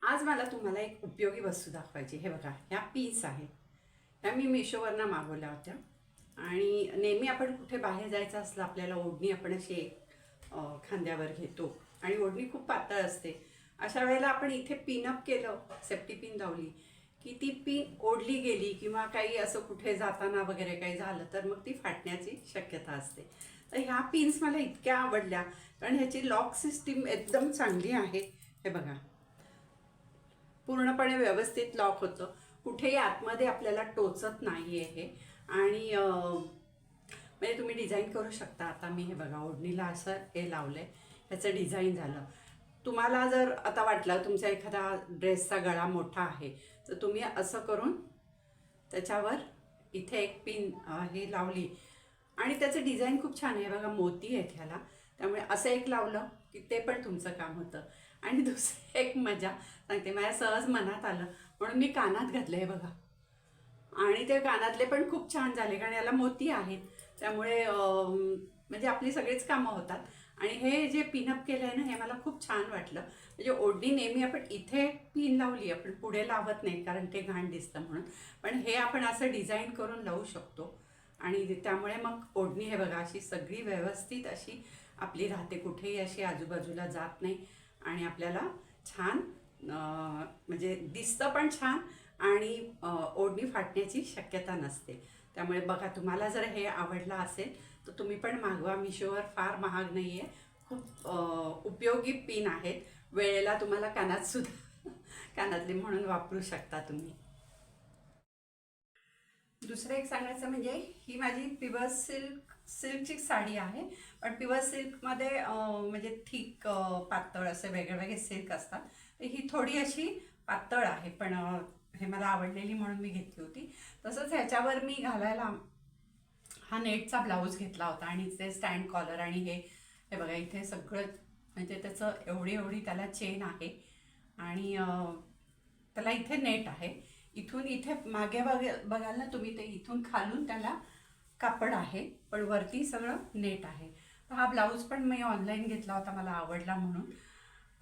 आज मला तुम्हाला एक उपयोगी वस्तू दाखवायची. हे बघा, ह्या पीस आहेत. ह्या मी मिशोवरनं मागवल्या होत्या. आणि नेहमी आपण कुठे बाहेर जायचं असलं, आपल्याला ओढणी आपण अशी खांद्यावर घेतो आणि ओढणी खूप पातळ असते. अशा वेळेला आपण इथे पिनअप केलं, सेफ्टी पिन लावली की ती पिन ओढली गेली किंवा काही असं कुठे जाताना वगैरे काही झालं तर मग ती फाटण्याची शक्यता असते. तर ह्या पिन्स मला इतक्या आवडल्या, कारण ह्याची लॉक सिस्टीम एकदम चांगली आहे. हे बघा, पूर्णपणे व्यवस्थित लॉक होतं, कुठेही आतमध्ये आपल्याला टोचत नाही आहे हे. आणि म्हणजे तुम्ही डिझाईन करू शकता. आता मी हे बघा, ओढणीला असं हे लावलं आहे, ह्याचं डिझाईन झालं. तुम्हाला जर आता वाटलं तुमचा एखादा ड्रेसचा गळा मोठा आहे तर तुम्ही असं करून त्याच्यावर इथे एक पिन हे लावली आणि त्याचं डिझाईन खूप छान आहे. बघा, मोती आहेत ह्याला, त्यामुळे असं एक लावलं की ते पण तुमचं काम होतं. आणि दुसरी एक मजा सांगते, माझ्या सहज मनात आलं म्हणून मी कानात घातलं आहे बघा. आणि ते कानातले पण खूप छान झाले, कारण याला मोती आहेत, त्यामुळे म्हणजे आपली सगळीच कामं होतात. आणि हे जे पिनअप केलं आहे ना, हे मला खूप छान वाटलं. म्हणजे ओढणी नेहमी आपण इथे पिन लावली, आपण पुढे लावत नाही कारण ते घाण दिसतं म्हणून. पण हे आपण असं डिझाईन करून लावू शकतो आणि त्यामुळे मग ओढणी हे बघा अशी सगळी व्यवस्थित अशी आपली राहते, कुठेही अशी आजूबाजूला जात नाही आणि आपल्याला छान म्हणजे दिसतं पण छान आणि ओढणी फाटण्याची शक्यता नसते. त्यामुळे बघा, तुम्हाला जर हे आवडलं असेल तर तुम्ही पण मागवा. मिशोवर फार महाग नाही आहे, खूप उपयोगी पिन आहेत. वेळेला तुम्हाला कानात सुद्धा कानातले म्हणून वापरू शकता तुम्ही. दुसरं एक सांगायचं म्हणजे, ही माझी प्युअर सिल्कची साडी आहे. पण प्युअर सिल्कमध्ये म्हणजे थिक पातळ असे वेगळे वेगळे सिल्क असतात. तर ही थोडी अशी पातळ आहे, पण हे मला आवडलेली म्हणून मी घेतली होती. तसंच ह्याच्यावर मी घालायला हा नेटचा ब्लाऊज घेतला होता आणि ते स्टँड कॉलर आणि हे बघा, इथे सगळं म्हणजे त्याचं एवढी एवढी त्याला चेन आहे आणि त्याला इथे नेट आहे. इथून इथे मागे बघाल ना तुम्ही, ते इथून खालून त्याला कापड आहे, पण वरती सगळं नेट आहे. तर हा ब्लाऊज पण मी ऑनलाईन घेतला होता, मला आवडला म्हणून.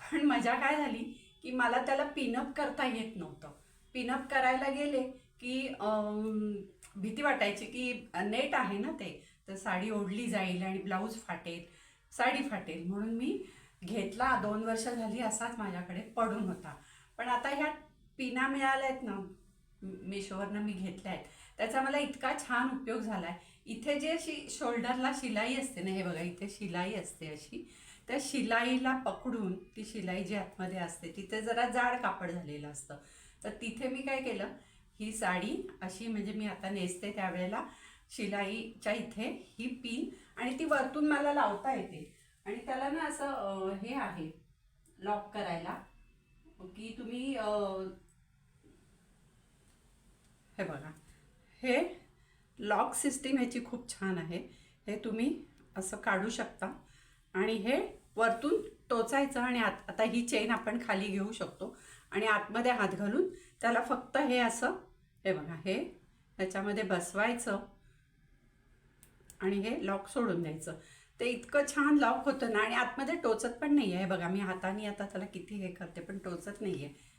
पण मजा काय झाली की मला त्याला पिनअप करता येत नव्हतं. पिनअप करायला गेले की भीती वाटायची की नेट आहे ना ते, तर साडी ओढली जाईल आणि ब्लाऊज फाटेल, साडी फाटेल. म्हणून मी घेतला, 2 वर्ष झाली असाच माझ्याकडे पडून होता. पण आता ह्या पिना मिळाल्या आहेत ना, मिशोवरनं मी घेतल्या आहेत, त्याचा मला इतका छान उपयोग झाला आहे. इथे जे अशी शोल्डरला शिलाई असते ना, हे बघा इथे शिलाई असते अशी, त्या शिलाईला पकडून ती शिलाई जी आतमध्ये असते तिथे जरा जाड कापड झालेलं असतं. तर तिथे मी काय केलं, ही साडी अशी म्हणजे मी आता नेसते त्यावेळेला शिलाईच्या इथे ही पिन, आणि ती वरतून मला लावता येते. आणि त्याला ना असं हे आहे लॉक करायला की तुम्ही हे बघा, हे लॉक सिस्टीम ह्याची खूप छान आहे. हे तुम्ही असं काढू शकता आणि हे वरतून टोचायचं आणि आता ही चेन आपण खाली घेऊ शकतो आणि आतमध्ये हात घालून त्याला फक्त हे असं, हे बघा, हे ह्याच्यामध्ये बसवायचं आणि हे लॉक सोडून द्यायचं. ते इतकं छान लॉक होतं ना, आणि आतमध्ये टोचत पण नाही आहे. बघा, मी हाताने आता त्याला किती हे करते पण टोचत नाही आहे.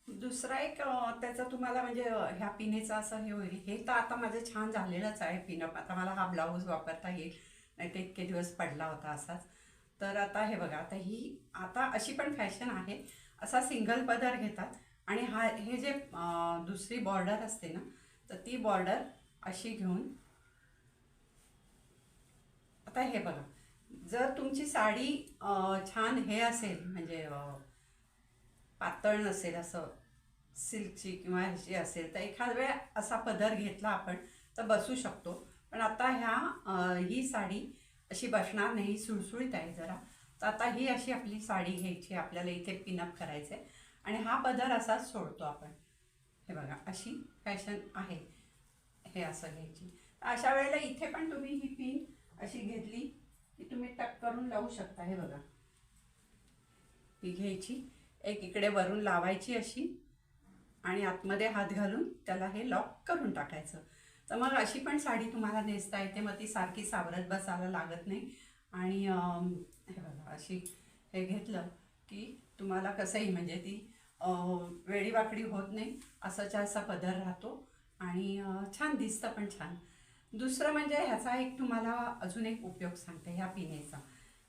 दुसरा एक त्याचा तुम्हाला म्हणजे ह्या पिनेचा असं हे होईल, हे तर आता माझं छान झालेलंच आहे पिनअप. आता मला हा ब्लाऊज वापरता येईल, नाही तर इतके दिवस पडला होता असाच. तर आता हे बघा, आता ही आता अशी पण फॅशन आहे, असा सिंगल पदर घेतात आणि हे जे दुसरी बॉर्डर असते ना, तर ती बॉर्डर अशी घेऊन आता हे बघा, जर तुमची साडी छान हे असेल म्हणजे पातळ नसेल, असं सिल्कची किंवा ह्याची असेल, तर एखाद वेळ असा पदर घेतला आपण तर बसू शकतो. पण आता ही साडी अशी बसणार नाही, सुळसुळीत आहे जरा. तर आता ही अशी आपली साडी घ्यायची, आपल्याला इथे पिनअप करायचं आहे आणि हा पदर असाच सोडतो आपण. हे बघा, अशी फॅशन आहे हे असं घ्यायची. अशा वेळेला इथे पण तुम्ही ही पिन अशी घेतली की तुम्ही टक करून लावू शकता. हे बघा, ही घ्यायची, एक इकडे वरून लावायची अशी आणि आतमध्ये हात घालून त्याला हे लॉक करून टाकायचं. तर मग अशी पण साडी तुम्हाला नेसता येते, मग ती सारखी सावरत बसायला लागत नाही. आणि हे बघा, अशी हे घेतलं की तुम्हाला कसंही म्हणजे ती वेडीवाकडी होत नाही, असाच्या असा पदर राहतो आणि छान दिसतं पण छान. दुसरं म्हणजे ह्याचा एक तुम्हाला अजून एक उपयोग सांगते ह्या पिनेचा.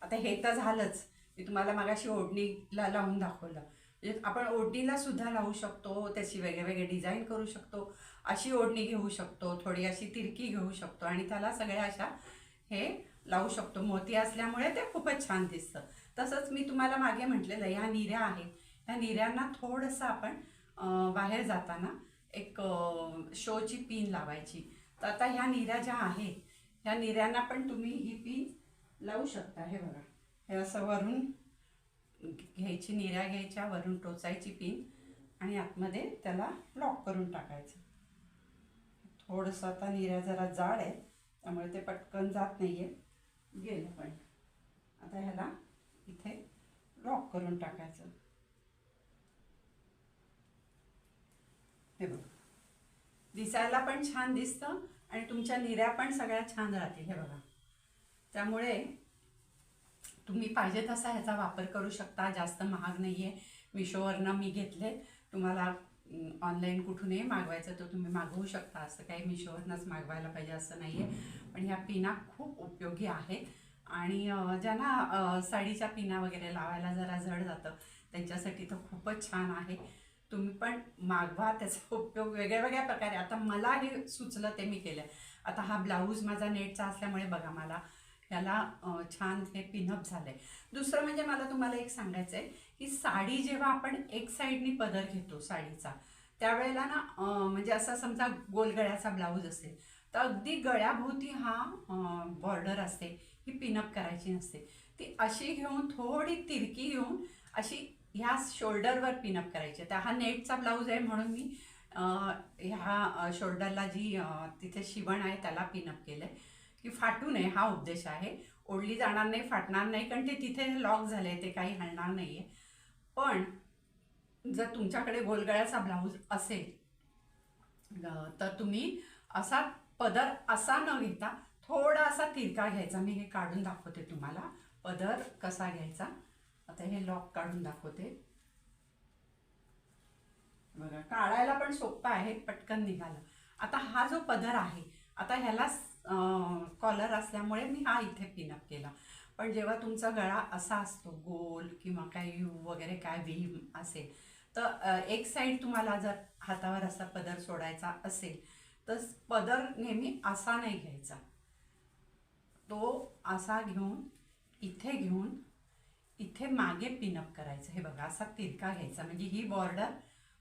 आता हे तर झालंच, मी तुम्हाला मगाशी ओढणीला लावून दाखवलं. म्हणजे आपण ओढणीला सुद्धा लावू शकतो, त्याची वेगळे डिझाईन करू शकतो. अशी ओढणी घेऊ शकतो, थोडी अशी तिरकी घेऊ शकतो आणि त्याला सगळ्या अशा हे लावू शकतो. मोती असल्यामुळे ते खूपच छान दिसतं. तसंच मी तुम्हाला मागे म्हटलेलं ह्या निऱ्या आहेत, ह्या निऱ्यांना थोडंसं आपण बाहेर जाताना एक शोची पिन लावायची. तर आता ह्या निऱ्या ज्या आहेत ह्या निऱ्यांना पण तुम्ही ही पिन लावू शकता. हे बघा, हे असं वरून घ्यायची, निऱ्या घ्यायच्या, वरून टोचायची पिन आणि आतमध्ये त्याला लॉक करून टाकायचं. थोडंसं आता निऱ्या जरा जाड आहे त्यामुळे ते पटकन जात नाही आहे, गेलं पण. आता ह्याला इथे लॉक करून टाकायचं. हे बघा, दिसायला पण छान दिसतं आणि तुमच्या निऱ्या पण सगळ्या छान राहतील. हे बघा, त्यामुळे तुम्ही पाहिजे तसा ह्याचा वापर करू शकता. जास्त महाग नाही आहे, मिशोवरनं मी घेतले. तुम्हाला ऑनलाईन कुठूनही मागवायचं तर तुम्ही मागवू शकता, असं काही मिशोवरनंच मागवायला पाहिजे असं नाही आहे. पण ह्या पिना खूप उपयोगी आहेत आणि ज्यांना साडीच्या पिना वगैरे लावायला जरा जड जातं त्यांच्यासाठी तर खूपच छान आहे. तुम्ही पण मागवा, त्याचा उपयोग वेगळ्या प्रकारे. आता मला हे सुचलं ते मी केलं. आता हा ब्लाऊज माझा नेटचा असल्यामुळे बघा मला ह्याला छान हे पिनअप झालं आहे. दुसरं म्हणजे मला तुम्हाला एक सांगायचं आहे की साडी जेव्हा आपण एक साईडनी पदर घेतो साडीचा, त्यावेळेला ना म्हणजे असं समजा गोलगळ्याचा ब्लाऊज असेल तर अगदी गळ्याभोवती हा बॉर्डर असते, ही पिनअप करायची नसते. ती अशी घेऊन थोडी तिरकी घेऊन अशी ह्या शोल्डरवर पिनअप करायची. तर हा नेटचा ब्लाऊज आहे म्हणून मी ह्या शोल्डरला जी तिथे शिवण आहे त्याला पिनअप केलं आहे की फाटू नये, हा उद्देश आहे. ओढली जाणार नाही, फाटणार नाही, कारण ते तिथे लॉक झाले, ते काही हलणार नाही आहे. पण जर तुमच्याकडे गोलगळ्याचा ब्लाऊज असेल तर तुम्ही असा पदर असा न घेता थोडा असा तिरका घ्यायचा. मी हे काढून दाखवते तुम्हाला पदर कसा घ्यायचा. आता हे लॉक काढून दाखवते. बघा, काढायला पण सोपं आहे, पटकन निघालं. आता हा जो पदर आहे, आता ह्याला कॉलर असल्यामुळे मी हा इथे पिनअप केला. पण जेव्हा तुमचा गळा असा असतो गोल किंवा काही वगैरे काय व्ही असेल तर एक साईड तुम्हाला जर हातावर असा पदर सोडायचा असेल तर पदर नेहमी असा नाही घ्यायचा, तो असा घेऊन इथे मागे पिनअप करायचं. हे बघा, असा तिरका घ्यायचा म्हणजे ही बॉर्डर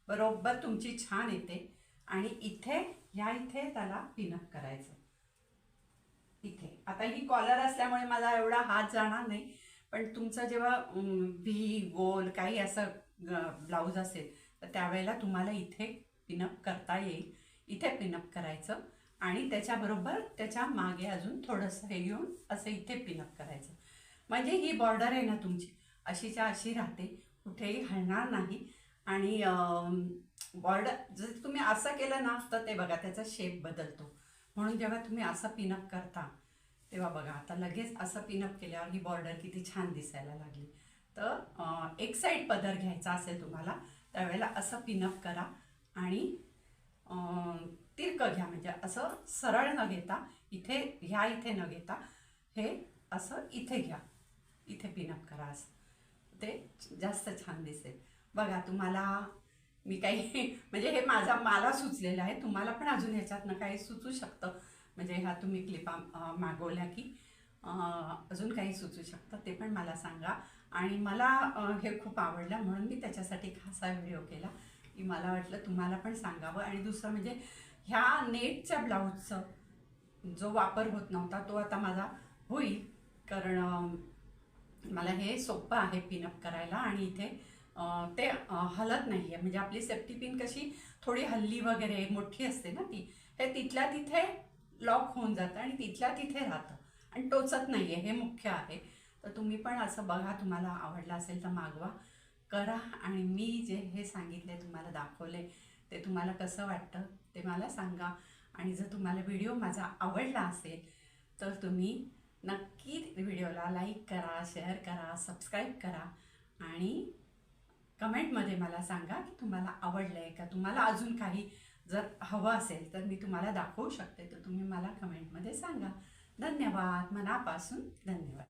बरोबर तुमची छान येते आणि इथे त्याला पिनअप करायचं इथे. आता ही कॉलर असल्यामुळे मला एवढा हात जाणार नाही, पण तुमचं जेव्हा व्ही गोल काही असं ब्लाऊज असेल तर त्यावेळेला तुम्हाला इथे पिनअप करता येईल. इथे पिनअप करायचं आणि त्याच्याबरोबर त्याच्या मागे अजून थोडंसं हे घेऊन असं इथे पिनअप करायचं. म्हणजे ही बॉर्डर आहे ना तुमची अशीच्या अशी राहते, कुठेही हलणार नाही. आणि बॉर्डर जर तुम्ही असं केलं ना तर ते बघा त्याचा शेप बदलतो. म्हणून जेव्हा तुम्ही असं पिनअप करता तेव्हा बघा, आता लगेच असं पिनअप केल्यावर ही बॉर्डर किती छान दिसायला लागली. तर एक साईड पदर घ्यायचा असेल तुम्हाला त्यावेळेला असं पिनअप करा आणि तिरकं घ्या. म्हणजे असं सरळ न घेता इथे न घेता हे असं इथे घ्या, इथे पिनअप करा, असं ते जास्त छान दिसेल. बघा, तुम्हाला मी काही म्हणजे हे मला सुचलेलं आहे, तुम्हाला पण अजून ह्याच्यातनं काही सुचू शकतं. म्हणजे ह्या तुम्ही क्लिपा मागवल्या की अजून काही सुचू शकतं ते पण मला सांगा. आणि मला हे खूप आवडलं म्हणून मी त्याच्यासाठी खासा व्हिडिओ केला की मला वाटलं तुम्हाला पण सांगावं. आणि दुसरं म्हणजे ह्या नेटच्या ब्लाऊजचं जो वापर होत नव्हता तो आता माझा होईल, कारण मला हे सोपं आहे पिनअप करायला आणि इथे ते हलत नाही आहे. म्हणजे आपली सेफ्टी पिन कशी थोडी हल्ली वगैरे मोठी असते ना ती, हे तिथल्या तिथे लॉक होऊन जातं आणि तिथल्या तिथे राहतं आणि टोचत नाही आहे, हे मुख्य आहे. तर तुम्ही पण असं बघा, तुम्हाला आवडलं असेल तर मागवा, करा. आणि मी जे हे सांगितले तुम्हाला दाखवले ते तुम्हाला कसं वाटतं ते मला सांगा. आणि जर तुम्हाला व्हिडिओ माझा आवडला असेल तर तुम्ही नक्की व्हिडिओला लाईक करा, शेअर करा, सबस्क्राईब करा आणि कमेंटमध्ये मला सांगा की तुम्हाला आवडलं आहे का, तुम्हाला अजून काही जर हवं असेल तर मी तुम्हाला दाखवू शकते, तर तुम्ही मला कमेंटमध्ये सांगा. धन्यवाद, मनापासून धन्यवाद.